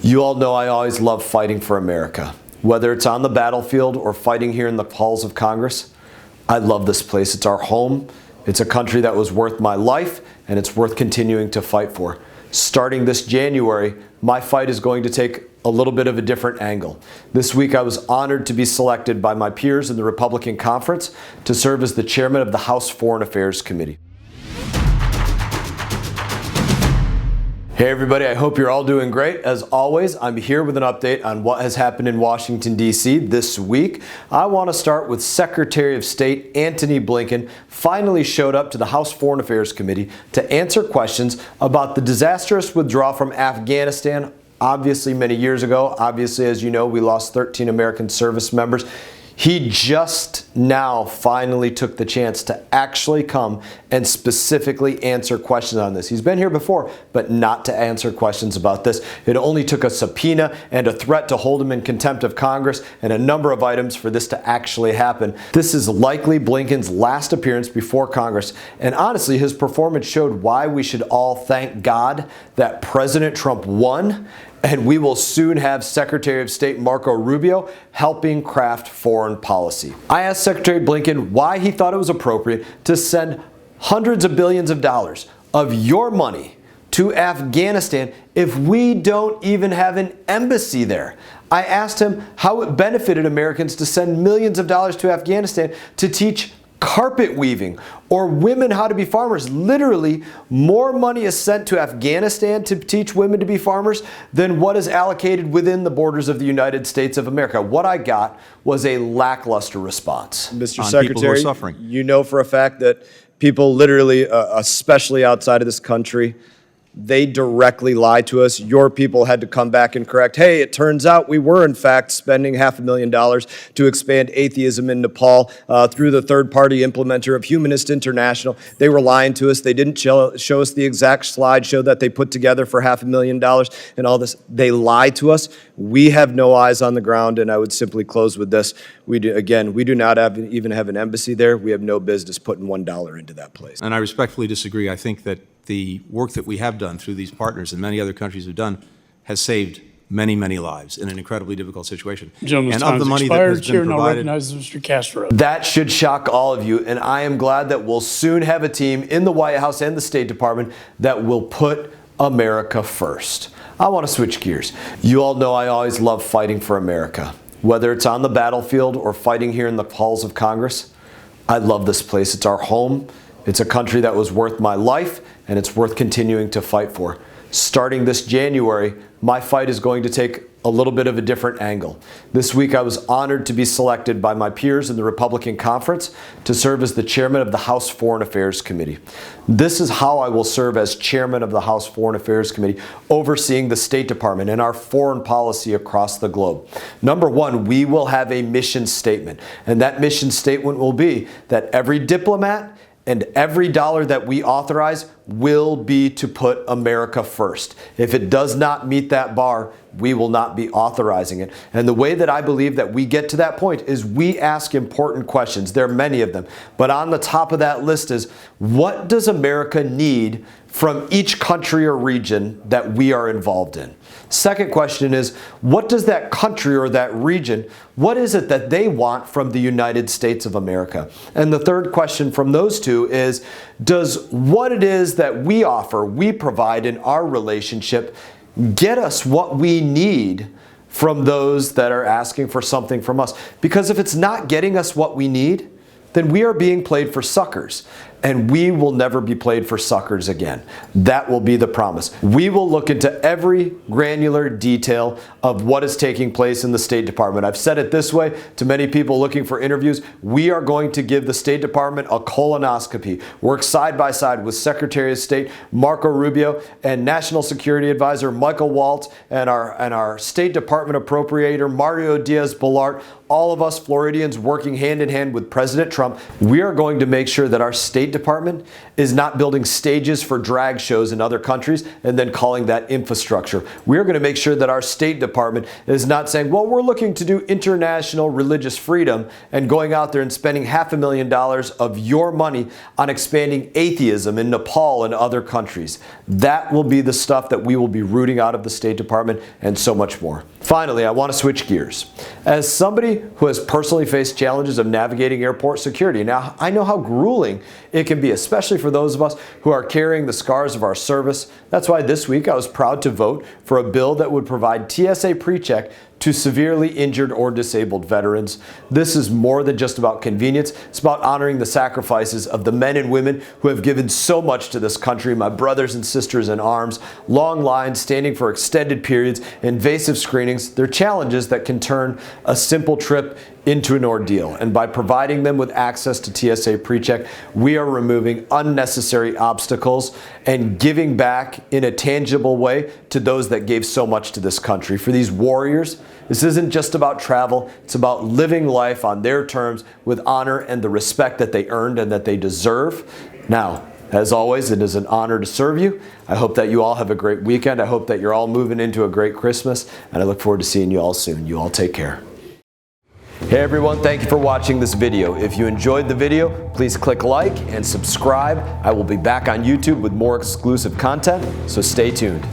You all know I always love fighting for America. Whether it's on the battlefield or fighting here in the halls of Congress, I love this place. It's our home. It's a country that was worth my life, and it's worth continuing to fight for. Starting this January, my fight is going to take a little bit of a different angle. This week I was honored to be selected by my peers in the Republican Conference to serve as the chairman of the House Foreign Affairs Committee. Hey everybody, I hope you're all doing great. As always, I'm here with an update on what has happened in Washington, D.C. this week. I want to start with Secretary of State Antony Blinken finally showed up to the House Foreign Affairs Committee to answer questions about the disastrous withdrawal from Afghanistan, obviously many years ago. Obviously, as you know, we lost 13 American service members. He just now finally took the chance to actually come and specifically answer questions on this. He's been here before, but not to answer questions about this. It only took a subpoena and a threat to hold him in contempt of Congress and a number of items for this to actually happen. This is likely Blinken's last appearance before Congress, and honestly, his performance showed why we should all thank God that President Trump won, and we will soon have Secretary of State Marco Rubio helping craft foreign policy. I asked Secretary Blinken why he thought it was appropriate to send hundreds of billions of dollars of your money to Afghanistan if we don't even have an embassy there. I asked him how it benefited Americans to send millions of dollars to Afghanistan to teach carpet weaving or women how to be farmers. Literally, more money is sent to Afghanistan to teach women to be farmers than what is allocated within the borders of the United States of America. What I got was a lackluster response. Mr. Secretary, you know for a fact that people literally, especially outside of this country, they directly lied to us. Your people had to come back and correct, hey, it turns out we were in fact spending $500,000 to expand atheism in Nepal through the third-party implementer of Humanist International. They were lying to us. They didn't show us the exact slideshow that they put together for $500,000 and all this. They lied to us. We have no eyes on the ground, and I would simply close with this. We do not even have an embassy there. We have no business putting $1 into that place. And I respectfully disagree. I think that the work that we have done through these partners and many other countries have done has saved many, many lives in an incredibly difficult situation. Gentleman's time has expired. Chair now recognizes Mr. Castro. That should shock all of you, and I am glad that we'll soon have a team in the White House and the State Department that will put America first. I want to switch gears. You all know I always love fighting for America. Whether it's on the battlefield or fighting here in the halls of Congress, I love this place. It's our home. It's a country that was worth my life, and it's worth continuing to fight for. Starting this January, my fight is going to take a little bit of a different angle. This week I was honored to be selected by my peers in the Republican Conference to serve as the chairman of the House Foreign Affairs Committee. This is how I will serve as chairman of the House Foreign Affairs Committee, overseeing the State Department and our foreign policy across the globe. Number one, we will have a mission statement, and that mission statement will be that every diplomat and every dollar that we authorize will be to put America first. If it does not meet that bar, we will not be authorizing it. And the way that I believe that we get to that point is we ask important questions. There are many of them. But on the top of that list is, what does America need from each country or region that we are involved in? Second question is, what does that country or that region, what is it that they want from the United States of America? And the third question from those two is, does what it is that we offer, we provide in our relationship, get us what we need from those that are asking for something from us? Because if it's not getting us what we need, then we are being played for suckers, and we will never be played for suckers again. That will be the promise. We will look into every granular detail of what is taking place in the State Department. I've said it this way to many people looking for interviews. We are going to give the State Department a colonoscopy. Work side by side with Secretary of State Marco Rubio and National Security Advisor Michael Waltz and our State Department appropriator Mario Diaz-Balart, all of us Floridians working hand in hand with President Trump. We are going to make sure that our State Department is not building stages for drag shows in other countries and then calling that infrastructure. We're going to make sure that our State Department is not saying, well, we're looking to do international religious freedom and going out there and spending $500,000 of your money on expanding atheism in Nepal and other countries. That will be the stuff that we will be rooting out of the State Department and so much more. Finally, I want to switch gears. As somebody who has personally faced challenges of navigating airport security, now I know how grueling it can be, especially for those of us who are carrying the scars of our service. That's why this week I was proud to vote for a bill that would provide TSA PreCheck to severely injured or disabled veterans. This is more than just about convenience. It's about honoring the sacrifices of the men and women who have given so much to this country, my brothers and sisters in arms, long lines, standing for extended periods, invasive screenings. They're challenges that can turn a simple trip into an ordeal. And by providing them with access to TSA PreCheck, we are removing unnecessary obstacles and giving back in a tangible way to those that gave so much to this country. For these warriors, this isn't just about travel, it's about living life on their terms with honor and the respect that they earned and that they deserve. Now, as always, it is an honor to serve you. I hope that you all have a great weekend. I hope that you're all moving into a great Christmas, and I look forward to seeing you all soon. You all take care. Hey everyone, thank you for watching this video. If you enjoyed the video, please click like and subscribe. I will be back on YouTube with more exclusive content, so stay tuned.